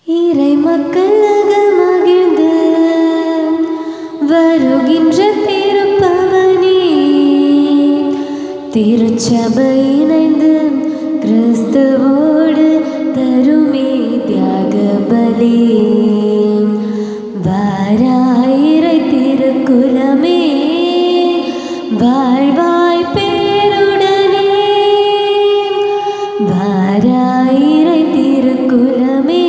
இறை மக்களாக மகிழ்ந்து வருகின்ற திருப்பவனே, திருச்சபை இணைந்து கிறிஸ்துவோடு தருமே தியாக பலி. வாராயிரை திருக்குலமே வாழ்வாய் பேருடனே, வாராயிரை திருக்குலமே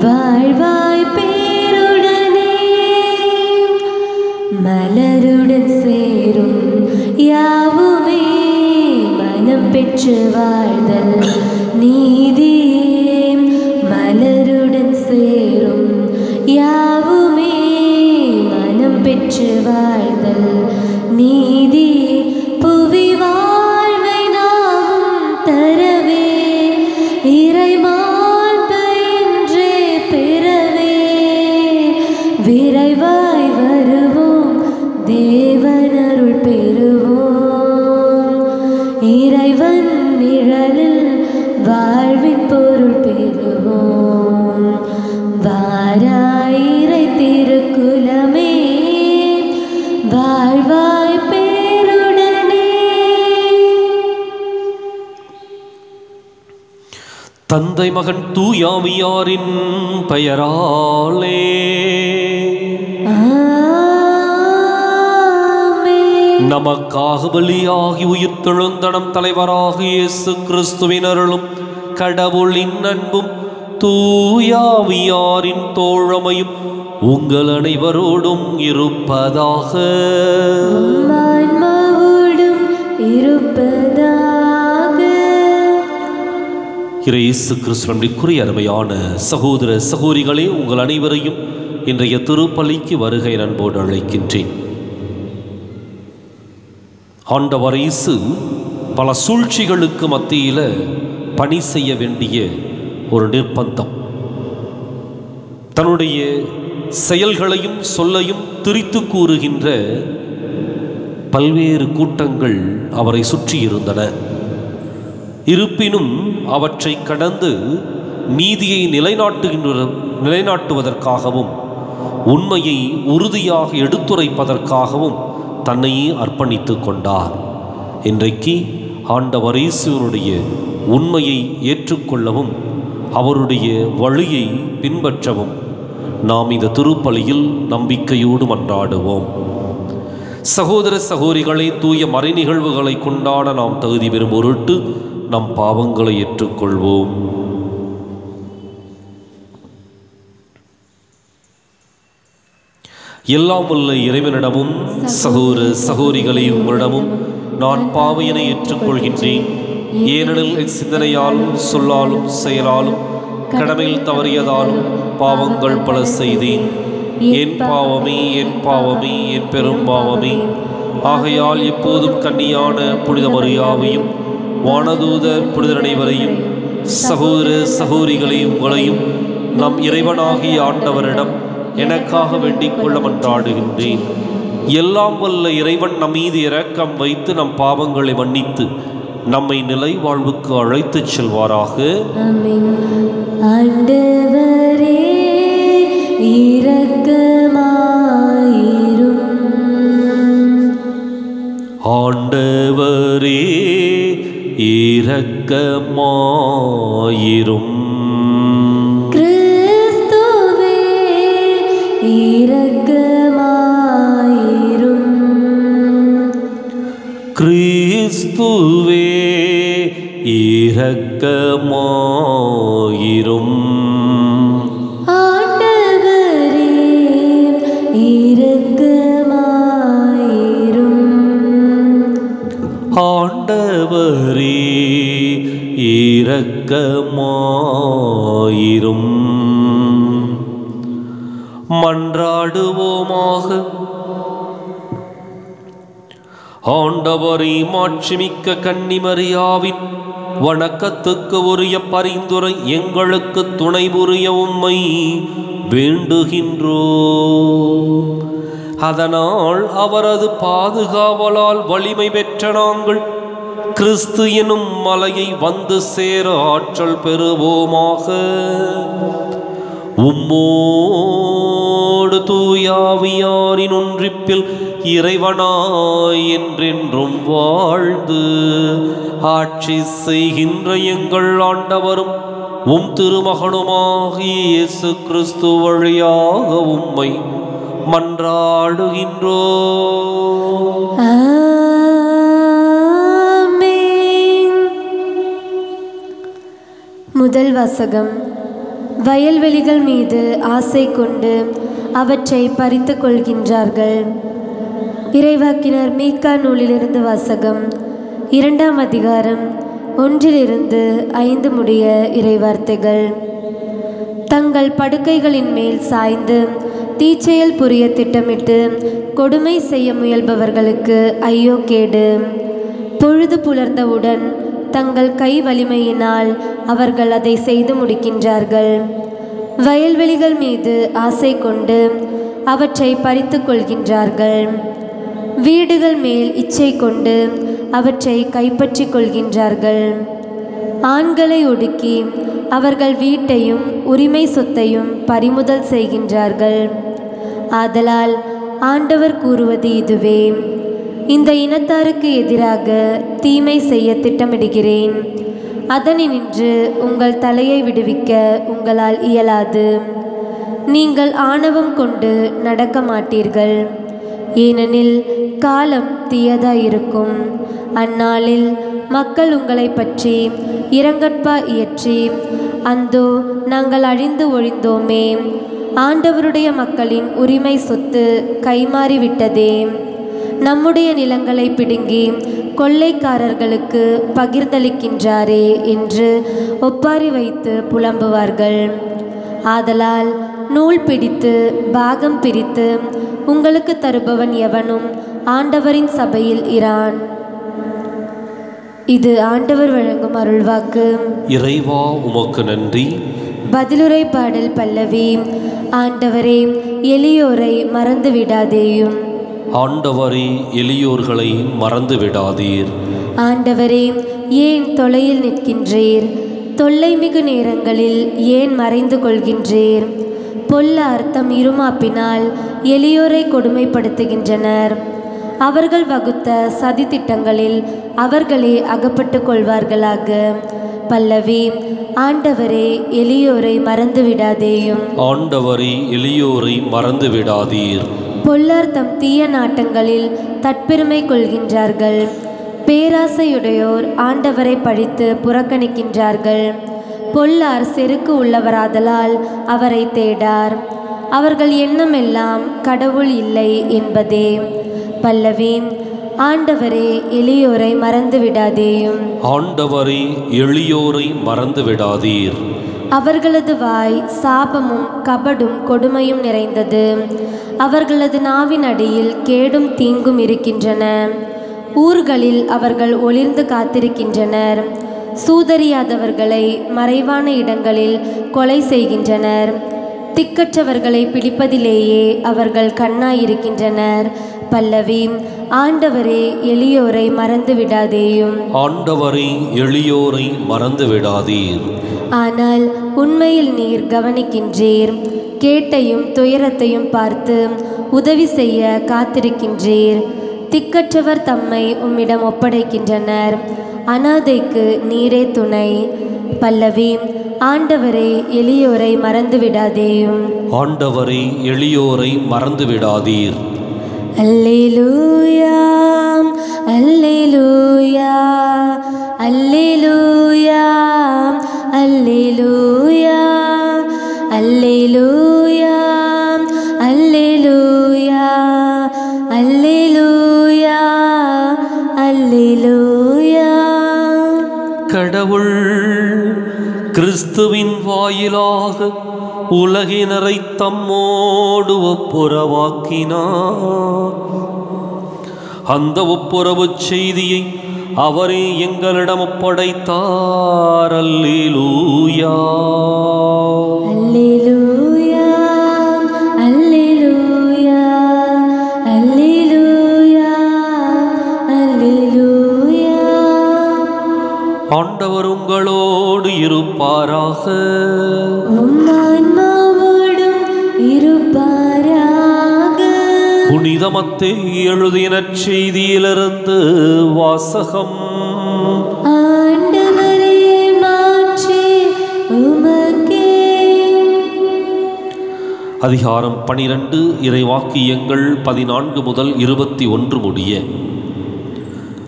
வாழ்வாய் பேருடனே. மலருடன் சேரும் யாவுமே மனம் பெற்று வாழ்தல் நீதியே. மலருடன் சேரும் யாவுமே மனம் பெற்று வாழ்தல் நீதியே. புவி வாழ்வை நாமும் தரவே இறைமாண்பு என்றே பெறவே விரைவாய் வருவோம், தேவனருள் பெறுவோம். இறைவன் நிழலில் வாழ்வின் பொருள் பெறுவோம். வாராயிரை திருக்குலமே வாழ்வாய் பேருடனே. தந்தை மகன் தூயாவியாரின் பெயராலே நமக்காக பலியாகி உயிர்த்தெழுந்தனம் தலைவராக இயேசு கிறிஸ்துவின் அருளும் கடவுளின் அன்பும் தூயாவியாரின் தோழமையும் உங்கள் அனைவரோடும் இருப்பதாக. இயேசு கிறிஸ்துவிற்குரிய அருமையான சகோதர சகோதரிகளே, உங்கள் அனைவரையும் இன்றைய திருப்பலிக்கு வருகை அன்போடு அழைக்கின்றேன். ஆண்டவர் இயேசு பல சூழ்ச்சிகளுக்கு மத்தியில் பணி செய்ய வேண்டிய ஒரு நிர்பந்தம், தன்னுடைய செயல்களையும் சொல்லையும் திரித்து கூறுகின்ற பல்வேறு கூட்டங்கள் அவரை சுற்றி இருந்தன. இருப்பினும் அவற்றை கடந்து நீதியை நிலைநாட்டுவதற்காகவும் உண்மையை உறுதியாக எடுத்துரைப்பதற்காகவும் தன்னையே அர்ப்பணித்து கொண்டார். இன்றைக்கு ஆண்டவர் இயேசுவினுடைய உண்மையை ஏற்றுக்கொள்ளவும் அவருடைய வழியை பின்பற்றவும் நாம் இந்த திருப்பலியில் நம்பிக்கையோடு மன்றாடுவோம். சகோதர சகோதரிகளை, தூய மறை நிகழ்வுகளை கொண்டாட நாம் தகுதி பெறும் பொருட்டு நம் பாவங்களை ஏற்றுக்கொள்வோம். எல்லாம் உள்ள இறைவனிடமும் சகோதர சகோதரிகளை உங்களிடமும் நான் பாவையினை ஏற்றுக்கொள்கின்றேன். ஏனெனில் என் சிந்தனையாலும் சொல்லாலும் செயலாலும் கடமையில் தவறியதாலும் பாவங்கள் பல செய்தேன். என் பாவமே, என் பாவமே, என் பெரும் பாவமே. ஆகையால் எப்போதும் கன்னியான புனித மரியாவையும் வானதூதர் புனிதர் அனைவரையும் சகோதர சகோதரிகளை உங்களையும் நம் இறைவனாகிய ஆண்டவரிடம் எனக்காக வேண்டிக் கொள்ள மன்றாடுகின்றேன். எல்லாம் வல்ல இறைவன் நம் மீது இரக்கம் வைத்து நம் பாவங்களை மன்னித்து நம்மை நிலை வாழ்வுக்கு அழைத்துச் செல்வாராக. ஆண்டவரே இரக்கமாயிரும். ஆண்டவரே இரக்கமாயிரும். கிறிஸ்துவே இரக்கமாயிரும். கிறிஸ்துவே இரக்கமாயிரும். ஆண்டவரே இரக்கமாயிரும். ஆண்டவரே இரக்கமாயிரும். மன்றாடுவோமாக. ஆண்டவரை மாட்சிமிக்க கன்னிமரியாவின் வணக்கத்துக்கு உரிய பரிந்துரை எங்களுக்கு துணை புரிய உம்மை வேண்டுகின்றோம். அதனால் அவரது பாதுகாவலால் வலிமை பெற்ற நாங்கள் கிறிஸ்து எனும் மலையை வந்து சேர ஆற்றல் பெறுவோமாக. உம்மோடு தூயாவியாரின் ஒன்றிப்பில் இறைவனாய் என்றென்றும் வாழ்ந்து ஆட்சி செய்கின்ற எங்கள் ஆண்டவரும் உம் திருமகனுமாகிய இயேசு கிறிஸ்து வழியாக உம்மை மன்றாடுகின்றோம். ஆமென். முதல் வாசகம். வயல்வெளிகள் மீது ஆசை கொண்டு அவற்றை பறித்து கொள்கின்றார்கள். இறைவாக்கினர் மீகா நூலிலிருந்து வாசகம். 2ஆம் அதிகாரம் 1-5 முடிய இறைவார்த்தைகள். தங்கள் படுக்கைகளின் மேல் சாய்ந்து தீச்செயல் புரிய திட்டமிட்டு கொடுமை செய்ய முயல்பவர்களுக்கு ஐயோ கேடு. பொழுது புலர்ந்தவுடன் தங்கள் கை வலிமையினால் அவர்கள் அதை செய்து முடிக்கின்றார்கள். வயல்வெளிகள் மீது ஆசை கொண்டு அவற்றை பறித்து கொள்கின்றார்கள். வீடுகள் மேல் இச்சை கொண்டு அவற்றை கைப்பற்றி கொள்கின்றார்கள். ஆண்களை ஒடுக்கி அவர்கள் வீட்டையும் உரிமை சொத்தையும் பறிமுதல் செய்கின்றார்கள். ஆதலால் ஆண்டவர் கூறுவது இதுவே: இந்த இனத்தாருக்கு எதிராக தீமை செய்ய திட்டமிடுகிறேன். அதனின்று உங்கள் தலையை விடுவிக்க உங்களால் இயலாது. நீங்கள் ஆணவம் கொண்டு நடக்க மாட்டீர்கள். ஏனெனில் காலம் தீயதாயிருக்கும். அந்நாளில் மக்கள் உங்களை பற்றி இரங்கற்பா இயற்றி, அந்தோ நாங்கள் அழிந்து ஒழிந்தோமே, ஆண்டவருடைய மக்களின் உரிமை சொத்து கைமாறிவிட்டதே, நம்முடைய நிலங்களை பிடுங்கி கொள்ளைக்காரர்களுக்கு பகிர்ந்தளிக்கின்றாரே என்று ஒப்பாரி வைத்து புலம்புவார்கள். ஆதலால் நூல் பிடித்து பாகம் பிரித்து உங்களுக்கு தருபவன் எவனும் ஆண்டவரின் சபையில் இரான். இது ஆண்டவர் வழங்கும் அருள்வாக்கு. இறைவா உமக்கு நன்றி. பதிலுரை பாடல் பல்லவி. ஆண்டவரே, எளியோரை மறந்து விடாதேயும். ஆண்டவரே, எளியோர்களை மறந்து விடாதீர். ஆண்டவரே, ஏன் தொலையில் நிற்கின்றீர்? தொல்லை மிகு நேரங்களில் ஏன் மறைந்து கொள்கின்றீர்? பொல்ல அர்த்தம் இருமாப்பினால் எளியோரை கொடுமைப்படுத்துகின்றனர். அவர்கள் வகுத்த சதி திட்டங்களில் அவர்களே அகப்பட்டு கொள்வார்களாக. பல்லவி. ஆண்டவரே, எளியோரை மறந்து விடாதேயும். ஆண்டவரே, எளியோரை மறந்து விடாதீர். பொல்லார் தம் தீய நாட்டங்களில் தற்பெருமை கொள்கின்றார்கள். பேராசையுடையோர் ஆண்டவரை பழித்து புறக்கணிக்கின்றார்கள். பொல்லார் செருக்கு உள்ளவராதலால் அவரை தேடார். அவர்கள் எண்ணமெல்லாம் கடவுள் இல்லை என்பதே. பல்லவி. ஆண்டவரே, எளியோரை மறந்து விடாதேயும். ஆண்டவரே, எளியோரை மறந்து விடாதீர். அவர்களது வாய் சாபமும் கபடும் கொடுமையும் நிறைந்தது. அவர்களது நாவின் அடியில் கேடும் தீங்கும் இருக்கின்றன. ஊர்களில் அவர்கள் ஒளிர்ந்து காத்திருக்கின்றனர். சூதறியாதவர்களை மறைவான இடங்களில் கொலை செய்கின்றனர். திக்கற்றவர்களை பிடிப்பதிலேயே அவர்கள் கண்ணாயிருக்கின்றனர். பல்லவி. ஆண்டவரே, எளியோரை மறந்து விடாதேயும். ஆண்டவரே, எளியோரை மறந்து விடாதீர். ஆனால் உண்மையில் நீர் கவனிக்கின்றீர். கேட்டையும் துயரத்தையும் பார்த்து உதவி செய்ய காத்திருக்கின்றீர். திக்கற்றவர் தம்மை உம்மிடம் ஒப்படைக்கின்றனர். அனாதைக்கு நீரே துணை. பல்லவி. ஆண்டவரே, எளியோரை மறந்து விடாதேயும். ஆண்டவரே, எளியோரை மறந்து விடாதீர். அல்லேலூயா, அல்லேலூயா, அல்லேலூயா, அல்லேலூயா, அல்லேலூயா, அல்லேலூயா, அல்லேலூயா, அல்லேலூயா. கடவுள் கிறிஸ்துவின் வாயிலாக உலகினரை தம்மோடு ஒப்புரவாக்கினார். அந்த ஒப்புரவு செய்தியை அவரே எங்களிடம் ஒப்படைத்தார். அல்லேலூயா, அல்லேலூயா, அல்லேலூயா, அல்லேலூயா, அல்லேலூயா. உங்களோடு இருப்பாராக. ஆன்மாவோடும் இருப்பாராக. புனித மத்தேயு எழுதிய நற்செய்தியிலிருந்து வாசகம். ஆண்டவரே, மாட்சி உமக்கே. அதிகாரம் 12, இறைவாக்கியங்கள் 14 முதல் 21 முடிய.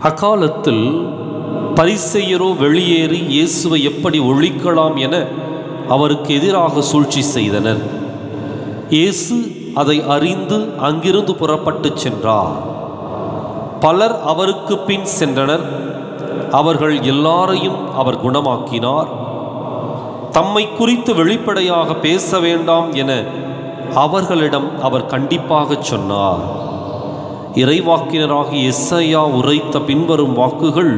அக்காலத்தில் பரிசேயரோ வெளியேறி இயேசுவை எப்படி ஒழிக்கலாம் என அவருக்கு எதிராக சூழ்ச்சி செய்தனர். இயேசு அதை அறிந்து அங்கிருந்து புறப்பட்டு சென்றார். பலர் அவருக்கு பின் சென்றனர். அவர்கள் எல்லாரையும் அவர் குணமாக்கினார். தம்மை குறித்து வெளிப்படையாக பேச வேண்டாம் என அவர்களிடம் அவர் கண்டிப்பாக சொன்னார். இறைவாக்கினராகிய எசாயா உரைத்த பின்வரும் வாக்குகள்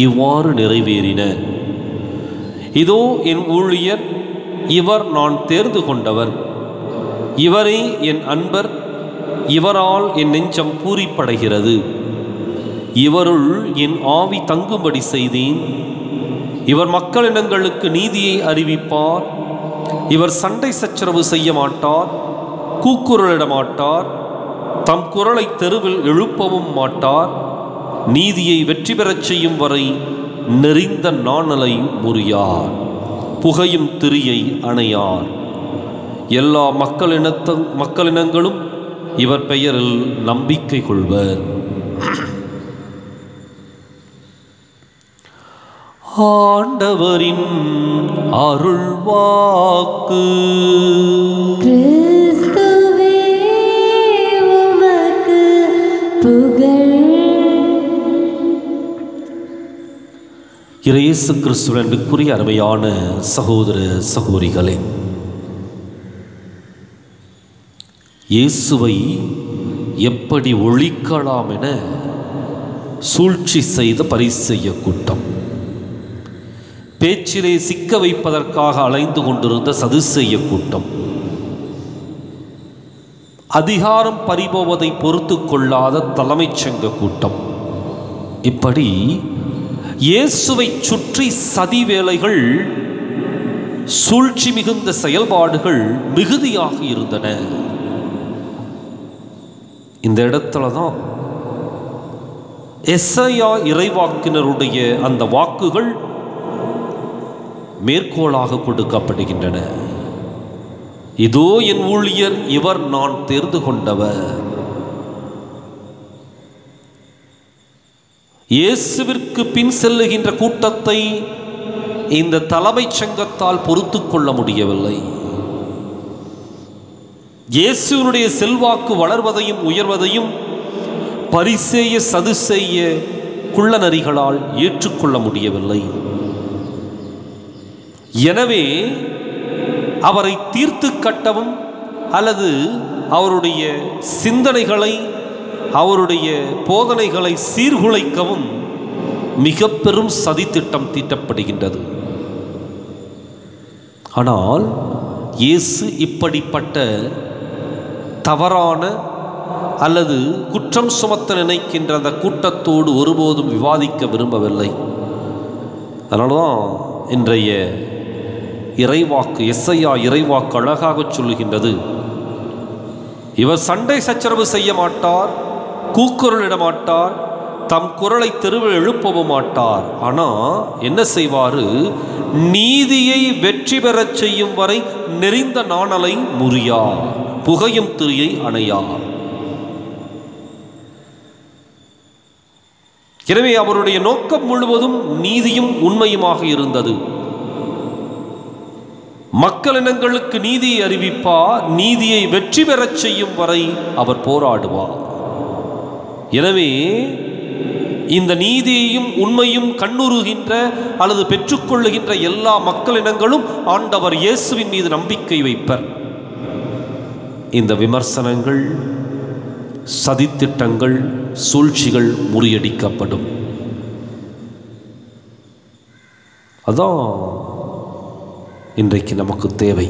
இவ்வாறு நிறைவேறின. இதோ என் ஊழியர், இவர் நான் தேர்ந்து கொண்டவர், இவரே என் அன்பர், இவரால் என் நெஞ்சம் பூரிப்படைகிறது. இவருள் என் ஆவி தங்கும்படி செய்தேன். இவர் மக்களினங்களுக்கு நீதியை அறிவிப்பார். இவர் சண்டை சச்சரவு செய்ய மாட்டார், கூக்குரலிட மாட்டார், தம் குரலை தெருவில் எழுப்பவும் மாட்டார். நீதியை வெற்றி பெறச் செய்யும் வரை நெறிந்த நாணலை முறியார், புகையும் திரியை அணையார். எல்லா மக்களினங்களும் இவர் பெயரில் நம்பிக்கை கொள்வர். ஆண்டவரின் அருள்வாக்கு. கிறிஸ்துவே, உமக்கு புகழ். இயேசு கிறிஸ்துவுக்குரிய அருமையான சகோதர சகோதரிகளே, இயேசுவை எப்படி ஒழிக்கலாம் என சூழ்ச்சி செய்த பரிசேய கூட்டம், பேச்சிலே சிக்க வைப்பதற்காக அலைந்து கொண்டிருந்த சதுசேய கூட்டம், அதிகாரம் பறிபோவதை பொறுத்து கொள்ளாத தலைமைச் சங்க கூட்டம், இப்படி இயேசுவை சுற்றி சதி வேலைகள், சூழ்ச்சி மிகுந்த செயல்பாடுகள் மிகுதியாக இருந்தன. இந்த இடத்துல தான் எசாயா இறைவாக்கினருடைய அந்த வாக்குகள் மேற்கோளாக கொடுக்கப்படுகின்றன. இதோ என் ஊழியர், இவர் நான் தேர்ந்து கொண்டவர். இயேசுவிற்கு பின் செல்லுகின்ற கூட்டத்தை இந்த தலைமைச் சங்கத்தால் பொறுத்து கொள்ள முடியவில்லை. இயேசுவினுடைய செல்வாக்கு வளர்வதையும் உயர்வதையும் பரிசேய சதுசேய குள்ளநரிகளால் ஏற்றுக்கொள்ள முடியவில்லை. எனவே அவரை தீர்த்து கட்டவும் அல்லது அவருடைய சிந்தனைகளை, அவருடைய போதனைகளை சீர்குலைக்கவும் மிக பெரும் சதித்திட்டம் தீட்டப்படுகின்றது. ஆனால் இயேசு இப்படிப்பட்ட தவறான அல்லது குற்றம் சுமத்த நினைக்கின்ற அந்த கூட்டத்தோடு ஒருபோதும் விவாதிக்க விரும்பவில்லை. அதனால்தான் இன்றைய இறைவாக்கு, எசாயா இறைவாக்கு அழகாக சொல்லுகின்றது, இவர் சண்டை சச்சரவு செய்ய மாட்டார், கூக்குரலிட மாட்டார், தம் குரலை தெருவில் எழுப்பவும் மாட்டார். ஆனால் என்ன செய்வாரு? நீதியை வெற்றி பெறச் செய்யும் வரை நெறிந்த நாணலை முறியார், புகையும் திரியை அணையார். எனவே அவருடைய நோக்கம் முழுவதும் நீதியும் உண்மையுமாக இருந்தது. மக்களினங்களுக்கு நீதியை அறிவிப்பார், நீதியை வெற்றி பெறச் செய்யும் வரை அவர் போராடுவார். எனவே இந்த நீதியையும் உண்மையும் கண்ணுறுகின்ற அல்லது பெற்றுக்கொள்ளுகின்ற எல்லா மக்களினங்களும் ஆண்டவர் இயேசுவின் மீது நம்பிக்கை வைப்பர். இந்த விமர்சனங்கள், சதித்திட்டங்கள், சூழ்ச்சிகள் முறியடிக்கப்படும். அதான் இன்றைக்கு நமக்கு தேவை.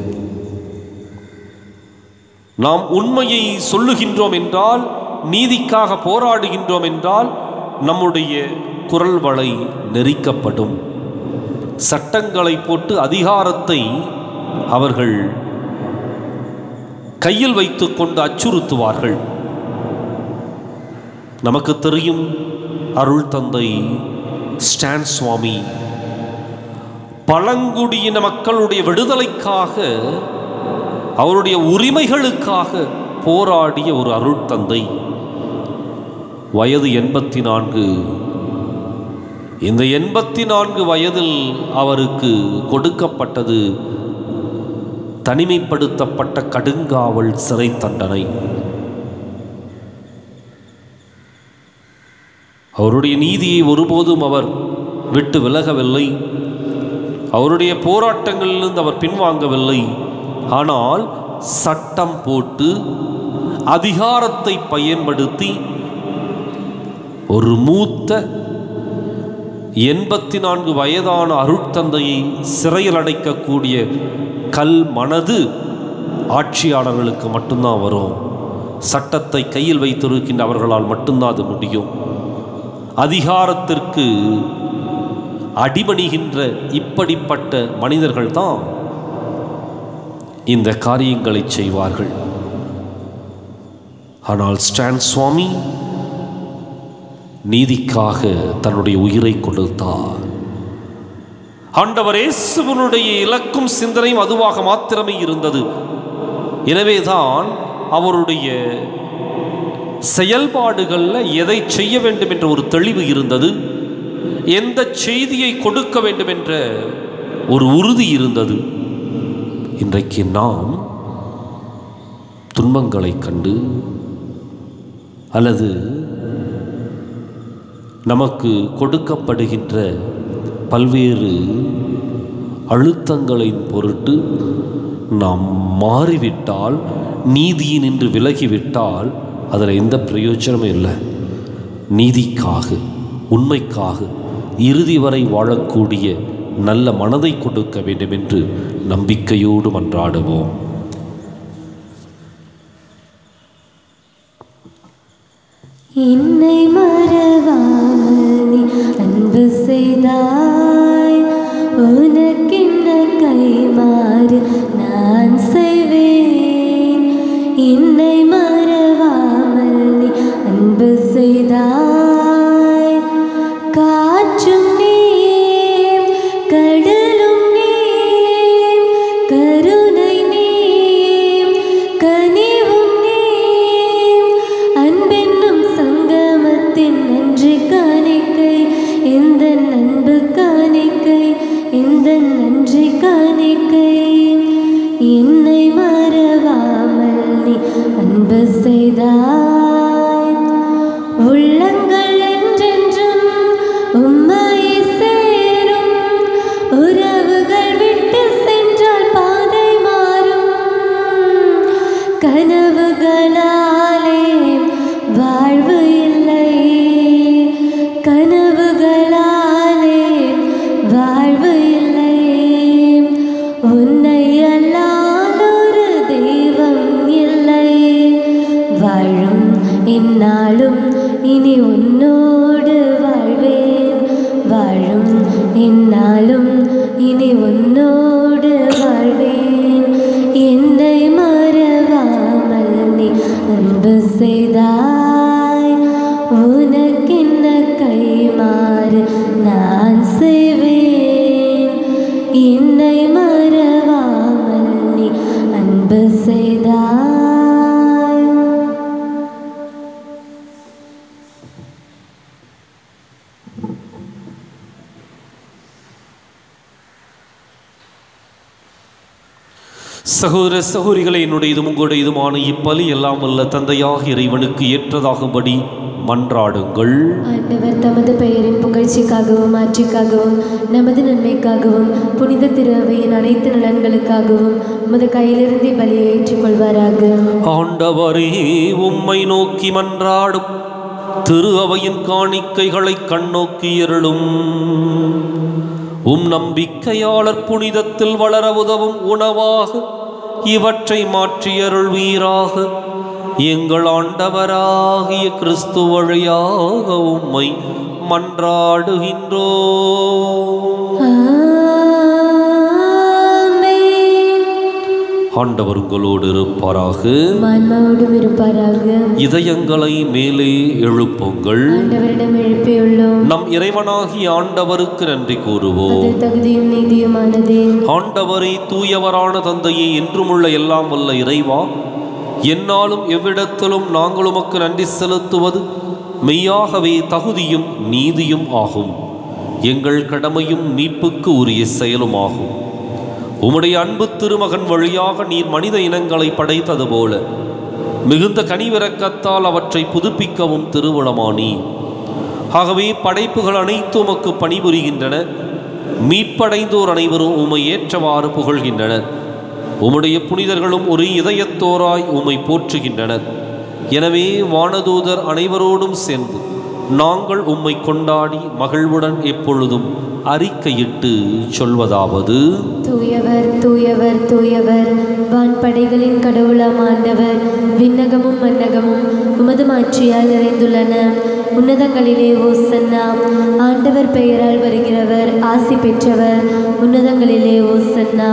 நாம் உண்மையை சொல்லுகின்றோம் என்றால், நீதிக்காக போராடுகின்றோம் என்றால் நம்முடைய குரல் வளை நெரிக்கப்படும். சட்டங்களை போட்டு அதிகாரத்தை அவர்கள் கையில் வைத்துக்கொண்டு அச்சுறுத்துவார்கள். நமக்கு தெரியும், அருள் தந்தை ஸ்டான் சுவாமி பழங்குடியின மக்களுடைய விடுதலைக்காக, அவருடைய உரிமைகளுக்காக போராடிய ஒரு அருள் தந்தை. வயது 84. இந்த 84 வயதில் அவருக்கு கொடுக்கப்பட்டது தனிமைப்படுத்தப்பட்ட கடுங்காவல் சிறை தண்டனை. அவருடைய நீதியை ஒருபோதும் அவர் விட்டு விலகவில்லை. அவருடைய போராட்டங்களிலிருந்து அவர் பின்வாங்கவில்லை. ஆனால் சட்டம் போட்டு அதிகாரத்தை பயன்படுத்தி ஒரு மூத்த 84 வயதான அருட்தந்தையை சிறையில் அடைக்கக்கூடிய கல் மனது ஆட்சியாளர்களுக்கு மட்டும்தான் வரும். சட்டத்தை கையில் வைத்திருக்கின்ற அவர்களால் மட்டும்தான் அது முடியும். அதிகாரத்திற்கு அடிபணிகின்ற இப்படிப்பட்ட மனிதர்கள் தான் இந்த காரியங்களை செய்வார்கள். ஆனால் ஸ்டான் சுவாமி நீதிக்காக தன்னுடைய உயிரை கொடுத்தார். ஆண்டவர் இயேசுவினுடைய இலக்கும் சிந்தனையும் அதுவாக மாத்திரமே இருந்தது. எனவேதான் அவருடைய செயல்பாடுகளில் எதை செய்ய வேண்டும் என்ற ஒரு தெளிவு இருந்தது. எந்த செய்தியை கொடுக்க வேண்டும் என்ற ஒரு உறுதி இருந்தது. இன்றைக்கு நாம் துன்பங்களை கண்டு அல்லது நமக்கு கொடுக்கப்படுகின்ற பல்வேறு அழுத்தங்களின் பொருட்டு நாம் மாறிவிட்டால், நீதியினின்று விலகிவிட்டால் அதில் எந்த பிரயோஜனமும் இல்லை. நீதிக்காக, உண்மைக்காக இறுதி வரை வாழக்கூடிய நல்ல மனதை கொடுக்க வேண்டும் என்று நம்பிக்கையோடு மன்றாடுவோம். என்னை மறவாமல் நீ அன்பு செய்தாய், உனக்கென்ன கைமாறு நான் செய்வேன். என்னை மறவாமல் நீ அன்பு செய்தாய், காற்றும் நீர் கடலும் நீர், கருணை நீர் கனிவும் நீர், அன்பென்னும் சங்கமத்தின் நன்றி காணிக்கை, இந்த அன்பு காணிக்கை, இந்த நன்றி காணிக்கை. என்னை மறவாமல் நீ அன்பு செய்தாய், உள்ளங்கள் என்றென்றும் உம்மை சேரும், உறவுகள் விட்டு சென்றால் பாதை மாறும், கனவுகளாலே வாழ்வு இல்லை, கனவுகளாலே வாழ்வு இல்லை. உன்னை அல்லாதொரு தெய்வம் இல்லை, வாழும் என்னாலும் இனி உன்னோடு வாழ்வேன், வாழும் என்னாலும் இனி உன்னோடு வாழ்வேன். என்னை மறவாமல் நீ அன்பு செய்தாய், உனக்கென்ன கைமாறு நான் செய்வேன். என்னை மறவாமல் நீ அன்பு செய்தாய். சகோதர சகோதரிகளை, என்னுடையதும் உங்களுடையதுமான இப்பலி எல்லாம் வல்ல தந்தையாக இறைவனுக்கு ஏற்றதாகும்படி மன்றாடுங்கள். ஆண்டவர் தமது பெயரின் புகழ்ச்சிக்காகவும் ஆட்சிக்காகவும் நமது நன்மைக்காகவும் புனித திரு அவையின் அனைத்து நலன்களுக்காகவும் உமது கையிலிருந்து பலியை ஏற்றுக்கொள்வாராக. ஆண்டவரே, உம்மை நோக்கி மன்றாடும் திரு அவையின் காணிக்கைகளை கண்ணோக்கி அருளும். உம் நம்பிக்கையாளர் புனிதத்தில் வளர உதவும் உணவாக இவற்றை மாற்றி அருள்வீராக. எங்கள் ஆண்டவராகிய கிறிஸ்து வழியாக உம்மை மன்றாடுகின்றோம். ஆண்டவர் உங்களோடு இருப்பாராக. ஆன்மாவோடும் இருப்பாராக. இதயங்களை மேலே எழுப்புங்கள். ஆண்டவரிடம் எழுப்பியுள்ளோம். நம் இறைவனாகிய ஆண்டவருக்கு நன்றி கூறுவோம். அது தகுதியும் நீதியுமானதே. ஆண்டவரே, தூயவரான தந்தையே, என்றுமுள்ள எல்லாம் வல்ல இறைவா, என்னாலும் எவ்விடத்திலும் நாங்கள் உமக்கு நன்றி செலுத்துவது மெய்யாகவே தகுதியும் நீதியும் ஆகும். எங்கள் கடமையும் மீட்புக்கு உரிய செயலுமாகும். உம்முடைய அன்பு திருமகன் வழியாக நீர் மனித இனங்களை படைத்தது போல மிகுந்த கனிவிரக்கத்தால் அவற்றை புதுப்பிக்கவும் திருவுளமானி. ஆகவே படைப்புகள் அனைத்தும் உமக்கு பணிபுரிகின்றன. மீட்படைந்தோர் அனைவரும் உம்மை ஏற்றவாறு புகழ்கின்றனர். உம்முடைய புனிதர்களும் ஒரு இதயத்தோராய் உம்மை போற்றுகின்றனர். எனவே வானதூதர் அனைவரோடும் சேர்ந்து நாங்கள் உம்மை கொண்டாடி மகிழ்வுடன் எப்பொழுதும் அறிக்கையிட்டு சொல்வதாவது: தூயவர் தூயவர் தூயவர், வான்படைகளின் கடவுளாம் ஆண்டவர். விண்ணகமும் மன்னகமும் உமது மாட்சியால் நிறைந்துள்ளன. உன்னதங்களிலே ஓசன்னா. ஆண்டவர் பெயரால் வருகிறவர் ஆசி பெற்றவர். உன்னதங்களிலே ஓசன்னா.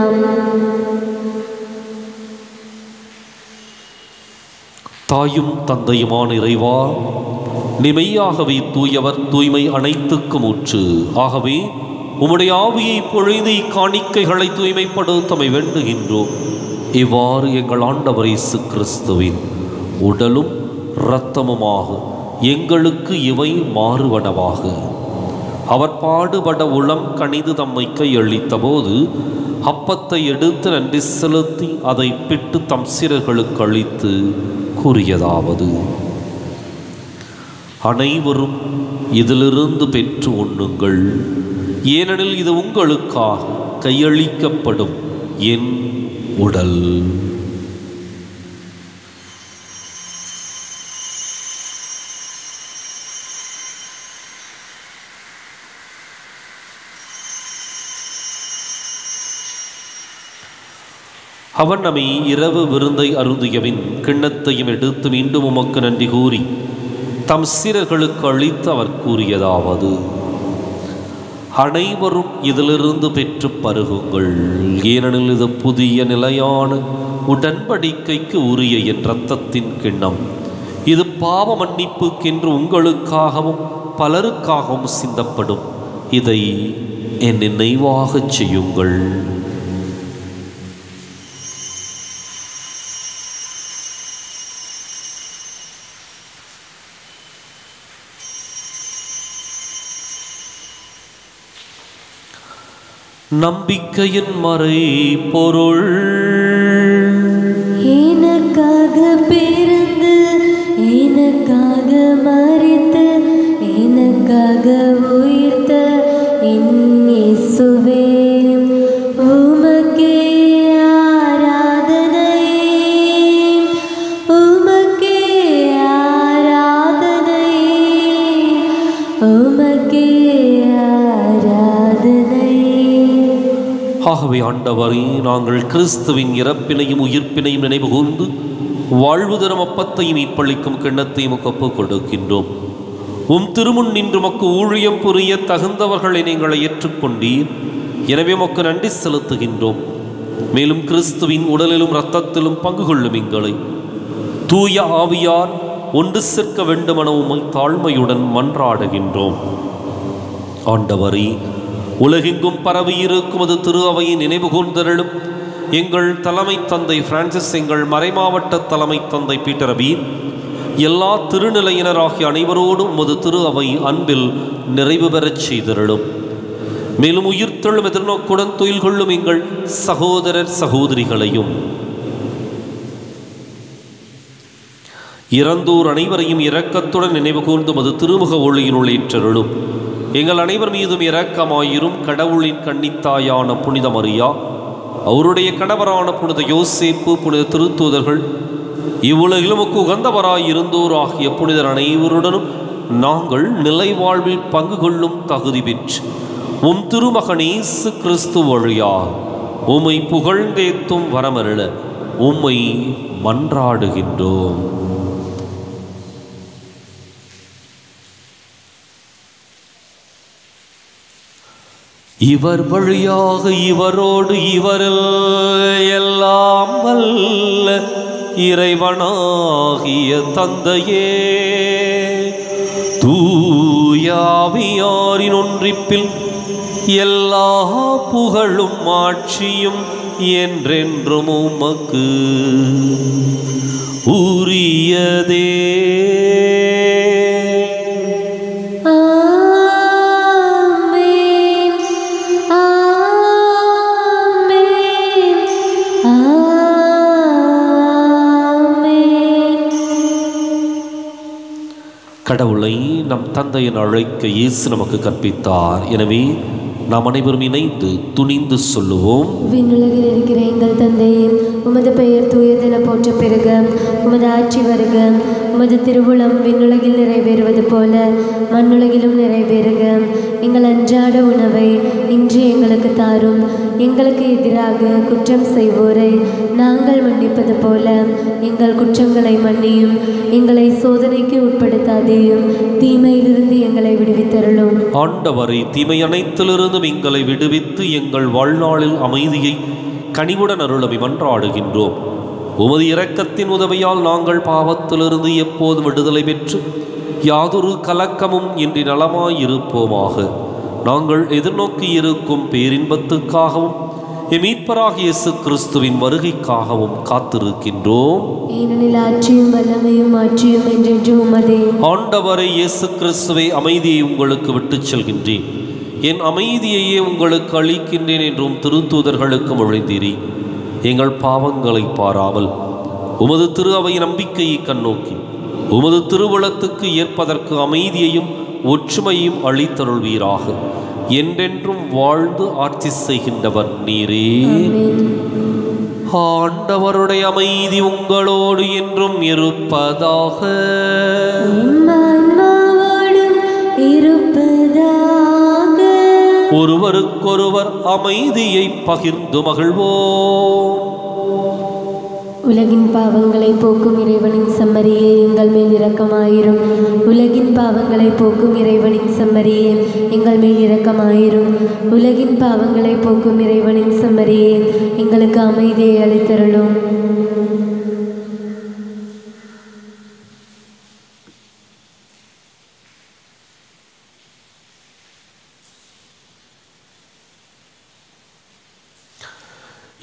தாயும் தந்தையுமான இறைவா, நீ மெய்யாகவே தூயவர், தூய்மை அனைத்துக்கும் ஊற்று. ஆகவே உம்முடைய ஆவியை பொழுது இக்காணிக்கைகளை தூய்மைப்படுத்தமை வேண்டுகின்றோம். இவ்வாறு எங்கள் ஆண்டவர் இயேசு கிறிஸ்துவின் உடலும் இரத்தமுமாக எங்களுக்கு இவை மாறுவனவாக. அவர் பாடுபட உளம் கனிந்து தம்மை கையளித்த போது அப்பத்தை எடுத்து நன்றி செலுத்தி அதை பிட்டு தம் சீடர்களுக்கு அளித்து கூறியதாவது: அனைவரும் இதிலிருந்து பெற்று உண்ணுங்கள், ஏனெனில் இது உங்களுக்காக கையளிக்கப்படும் என் உடல். அவன் நம்மை இரவு விருந்தை அருந்தியவின் கிண்ணத்தையும் எடுத்து மீண்டும் உமக்கு நன்றி கூறி தம் சீடர்களுக்கு அளித்து அவர் கூறியதாவது: அனைவரும் இதிலிருந்து பெற்று பருகுங்கள், ஏனெனில் இது புதிய நிலையான உடன்படிக்கைக்கு உரிய என் இரத்தத்தின் கிண்ணம். இது பாவ மன்னிப்புக்கென்று உங்களுக்காகவும் பலருக்காகவும் சிந்தப்படும். இதை என் நினைவாகச் செய்யுங்கள். நம்பிக்கையின் மறை பொருள். எனக்காக பிறந்து எனக்காக மரித்து எனக்காக உயிர்த்த என் இயேசுவே, உமக்கே ஆராதனை, உமக்கே ஆராதனை, உமக்கே ஆராதனை. ஆகவே ஆண்டவரே, நாங்கள் கிறிஸ்துவின் இறப்பினையும் உயிர்ப்பினையும் நினைவு கூர்ந்து வாழ்வு தரும் அப்பத்தையும் மீட்பளிக்கும் கிண்ணத்தையும் ஒப்புக் கொடுக்கின்றோம். உம் திருமுன் நின்று மக்கு ஊழியம் புரிய தகுந்தவர்களை நீங்களை ஏற்றுக்கொண்டீர். எனவே மக்கு நன்றி செலுத்துகின்றோம். மேலும் கிறிஸ்துவின் உடலிலும் இரத்தத்திலும் பங்கு கொள்ளும் எங்களை தூய ஆவியார் ஒன்று சேர்க்க வேண்டுமென உம்மை தாழ்மையுடன் மன்றாடுகின்றோம். ஆண்டவரே, உலகெங்கும் பரவியிருக்கும் அது திரு அவையின் நினைவு கூர்ந்தருளும். எங்கள் தலைமை தந்தை பிரான்சிஸ், எங்கள் மறைமாவட்ட தலைமை தந்தை பீட்டர் அபீர், எல்லா திருநிலையினராகிய அனைவரோடும் உமது திரு அவை அன்பில் நிறைவு பெறச் செய்தருளும். மேலும் உயிர்த்தெழும் எதிர்நோக்குடன் துயில் கொள்ளும் எங்கள் சகோதரர் சகோதரிகளையும் இறந்தோர் அனைவரையும் இரக்கத்துடன் நினைவு கூர்ந்து மது திருமுக ஒளியினுள் ஏற்றருளும். எங்கள் அனைவர் மீதும் இரக்கமாயிரும். கடவுளின் கன்னித்தாயான புனித மரியா, அவருடைய கணவரான புனித யோசேப்பு, புனித திருத்தூதர்கள், இவ்வுலகிலும் உகந்தவராய் இருந்தோர் ஆகிய புனிதர் அனைவருடனும் நாங்கள் நிலை வாழ்வில் பங்கு கொள்ளும் தகுதி பெற்று உம் திருமகன் இயேசு கிறிஸ்து வழியாக உம்மை புகழ்ந்தேத்தும் வரமருள உம்மை மன்றாடுகின்றோம். இவர் வழியாக இவரோடு இவரில் எல்லாம் வல்ல இறைவனாகிய தந்தையே, தூயாவியாரின் ஒன்றிப்பில் எல்லா புகழும் ஆட்சியும் என்றென்றும் உமக்கு உரியதே. கடவுளை நம் தந்தையின் அழைக்க இயேசு நமக்கு கற்பித்தார். எனவே நாம் அனைவரும் இணைந்து துணிந்து சொல்லுவோம். விண்ணுலகில் இருக்கிற எங்கள் தந்தையே, உமது பெயர் தூயதென போற்ற பெருக, உமது ஆட்சி வருக, உமது திருவுளம் விண்ணுலகில் நிறைவேறுவது போல மண்ணுலகிலும் நிறைவேறுக. எங்கள் அன்றாட உணவை இன்று எங்களுக்கு தாரும். எங்களுக்கு எதிராக குற்றம் செய்வோரை நாங்கள் மன்னிப்பது போல எங்கள் குற்றங்களை மன்னியும். எங்களை சோதனைக்கு உட்படுத்தாதேயும், தீமையிலிருந்து எங்களை விடுவித்தருளும். ஆண்டவரை, தீமை அனைத்திலிருந்தும் எங்களை விடுவித்து எங்கள் வாழ்நாளில் அமைதியை கனிவுடன் அருளவி மன்றாடுகின்றோம். உமது இரக்கத்தின் உதவியால் நாங்கள் பாவத்திலிருந்து எப்போதும் விடுதலை பெற்று யாதொரு கலக்கமும் இன்றி நலமாயிருப்போமாக. நாங்கள் எதிர்நோக்கி இருக்கும் பேரின்பத்துக்காகவும் மீட்பராகிய இயேசு கிறிஸ்துவின் வருகைக்காகவும் காத்திருக்கின்றோம். ஏனெனில் ஆட்சியும் வல்லமையும் ஆட்சியும் என்றென்றும் உமதே. ஆண்டவரை இயேசு கிறிஸ்துவை, அமைதியை உங்களுக்கு விட்டுச் செல்கின்றேன், என் அமைதியையே உங்களுக்கு அளிக்கின்றேன் என்றும் திருத்தூதர்களுக்கு மொழிந்தீரே. எங்கள் பாவங்களை பாராமல் உமது திரு அவை நம்பிக்கையை கண்ணோக்கி உமது திருவுளத்துக்கு ஏற்பதற்கு அமைதியையும் ஒற்றுமையும் அளித்தருள்வீராக. என்றென்றும் வாழ்ந்து ஆட்சி செய்கின்றவர் நீரே. ஆண்டவருடைய அமைதி உங்களோடு என்றும் இருப்பதாக. ஒருவருக்கொருவர் அமைதியை பகிர்ந்து மகிழ்வோம். உலகின் பாவங்களை போக்கும் இறைவனின் செம்மறியே, எங்கள் மேல் இரக்கமாயிரும். உலகின் பாவங்களை போக்கும் இறைவனின் செம்மறியே, எங்கள் மேல் இரக்கமாயிரும். உலகின் பாவங்களை போக்கும் இறைவனின் செம்மறியே, எங்களுக்கு அமைதியை அளித்தருளும்.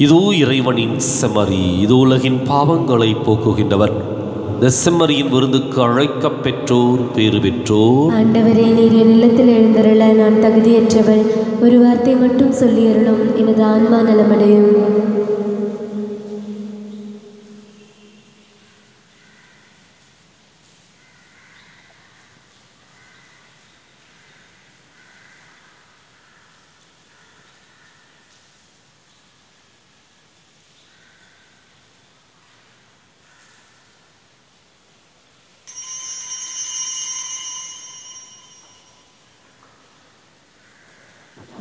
இதோ இறைவனின் செம்மறி, இது உலகின் பாவங்களை போக்குகின்றவர். இந்த செம்மறியின் விருந்துக்கு அழைக்கப் பெற்றோர் பேறு பெற்றோர். ஆண்டவரே, நீர் என் இல்லத்தில் எழுந்தருள நான் தகுதியற்றவள். ஒரு வார்த்தை மட்டும் சொல்லி அருளும், எனது ஆன்மா நலமடையும்.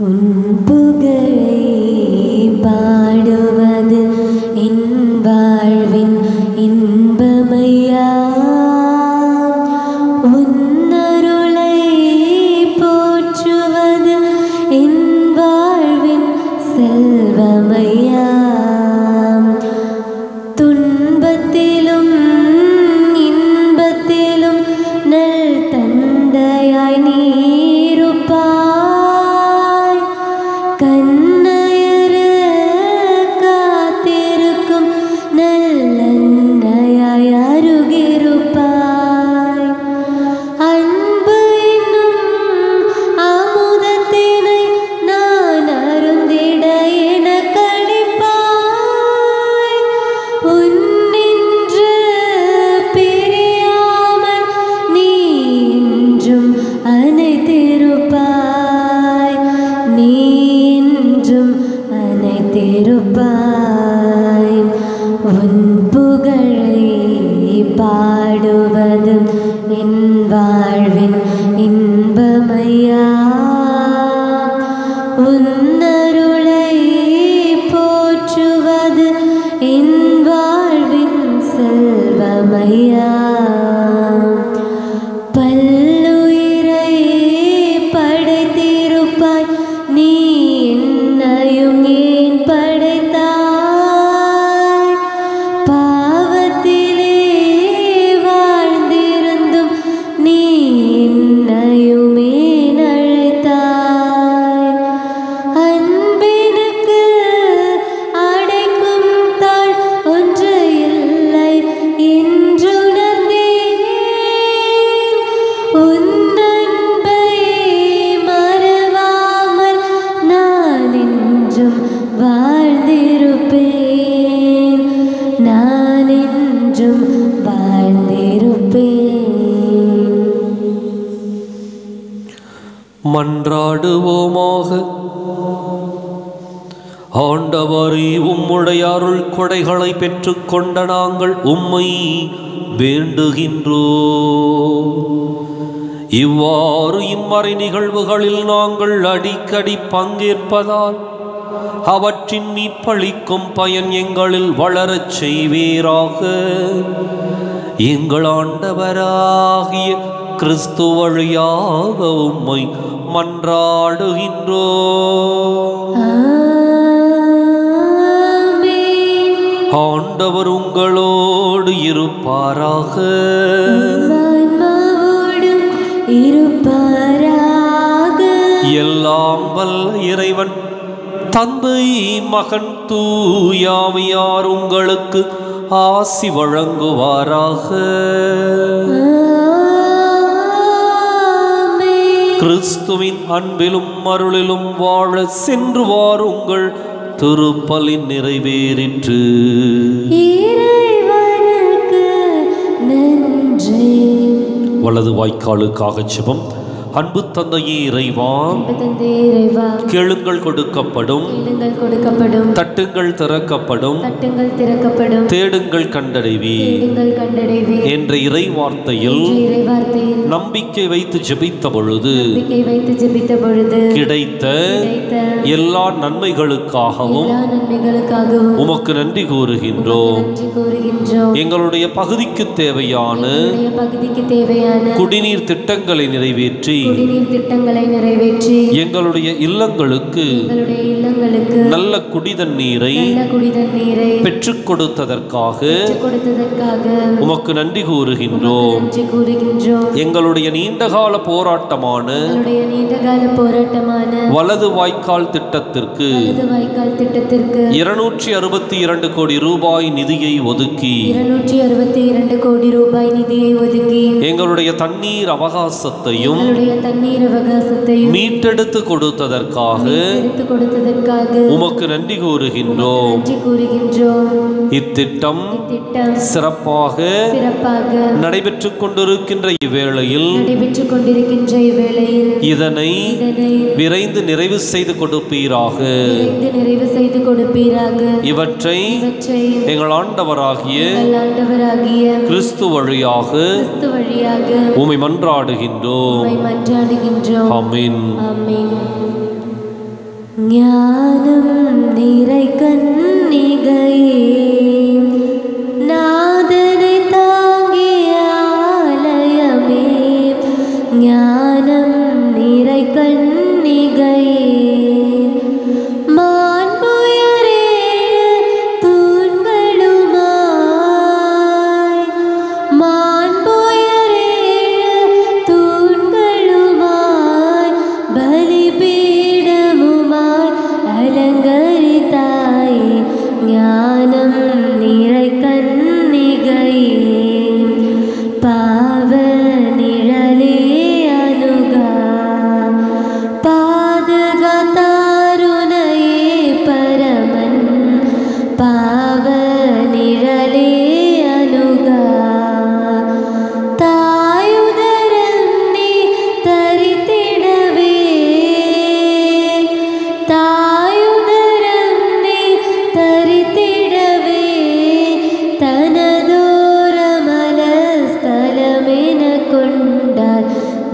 உன் புகழை பாடுவது என் வாழ்வின் இன்பமையா. உன் அருளை போற்றுவது என் வாழ்வின் செல்வமையா. துன்பத்திலும் இன்பத்திலும் நல் தந்தையாய் நீருப்பாய். கண்ணயர காத்திருக்கும் நல்லன்னையாய் அருகிருப்பாய். அன்பு என்னும் அமுதத்தினை நான் அருந்திட எனக்களிப்பாய். உன்னின்று பிரியாமல் நீ என்றும் அனைத்திருப்பாய். நீ என்றும் அனைத்திருப்பாய். உன் புகழை பாடுவது என் வாழ்வின் இன்பமையா. உன் அருளை போற்றுவது என் வாழ்வின் செல்வமையா. பல்லுயிரை படைத்திருப்பாய் நீ என்னையும் ஏன் படைத்தாய்? பாவத்திலே வாழ்ந்திருந்தும் நீ என்னையும் ஏன் அழைத்தாய்? அன்பினுக்கு அடைக்கும் தாழ் ஒன்று இல்லை என்றுணர்ந்தேன். உன் அன்பை மறவாமல் நான் என்றும் வாழ்ந்திருப்பேன். நான் என்றும் வாழ்ந்திருப்பேன். மன்றாடுவோமாக. ஆண்டவரே, உம்முடைய அருள் கொடைகளை பெற்றுக்கொண்ட நாங்கள் உம்மை வேண்டுகின்றோம். இவ்வாறு இம்மறை நிகழ்வுகளில் நாங்கள் அடிக்கடி பங்கேற்பதால் அவற்றின் மீட்பளிக்கும் பயன் எங்களில் வளரச் செய்வீராக. எங்கள் ஆண்டவராகிய கிறிஸ்து வழியாக உம்மை மன்றாடுகின்றோம். ஆண்டவர் உங்களோடு இருப்பாராக. ஆன்மாவோடும் இருப்பாராக. எல்லாம் வல்ல இறைவன் தந்தை, மகன், தூயாவியார் உங்களுக்கு ஆசி வழங்குவாராக. கிறிஸ்துவின் அன்பிலும் அருளிலும் வாழ சென்று வாருங்கள். திருப்பலின் நிறைவேறிற்று. இறைவனுக்கு நன்றி. வலது வாய்க்காலுக்காக ஜெபம். அன்பு தந்தையே இறைவா, கேளுங்கள் கொடுக்கப்படும், தட்டுங்கள் திறக்கப்படும், தேடுங்கள் கண்டடைவீர் என்ற இறை வார்த்தையில் நம்பிக்கை வைத்து ஜெபித்த பொழுது கிடைத்த எல்லா நன்மைகளுக்காகவும் உமக்கு நன்றி கூறுகின்றோம். எங்களுடைய பகுதிக்கு தேவையான குடிநீர் திட்டங்களை நிறைவேற்றி எங்களுடைய இல்லங்களுக்கு நல்ல குடிதண்ணீரை பெற்றுக் கொடுத்ததற்காக உமக்கு நன்றி கூறுகின்றோம். எங்களுடைய நீண்டகால போராட்டமான வலது வாய்க்கால் திட்டத்திற்கு 262 கோடி ரூபாய் நிதியை ஒதுக்கி எங்களுடைய தண்ணீர் அவகாசத்தையும் மீட்டெடுத்து கொடுத்ததற்காக உமக்கு நன்றி கூறுகின்றோம். இத்திட்டம் சிறப்பாக நடைபெற்றுக் கொண்டிருக்கின்ற இவ்வேளையில் இதனை விரைந்து நிறைவு செய்து கொடுப்பீராக. இவற்றை எங்கள் ஆண்டவராகிய கிறிஸ்து வழியாக உம்மை மன்றாடுகின்றோம். ஆமென். ஞானம் நிறை கன்னிகையே, நாதனை தாங்கிய ஆலயமே, ஞானம் நிறை கன்னிகையே,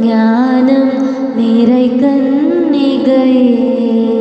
ஞானம் நிறை கன்னிகையே.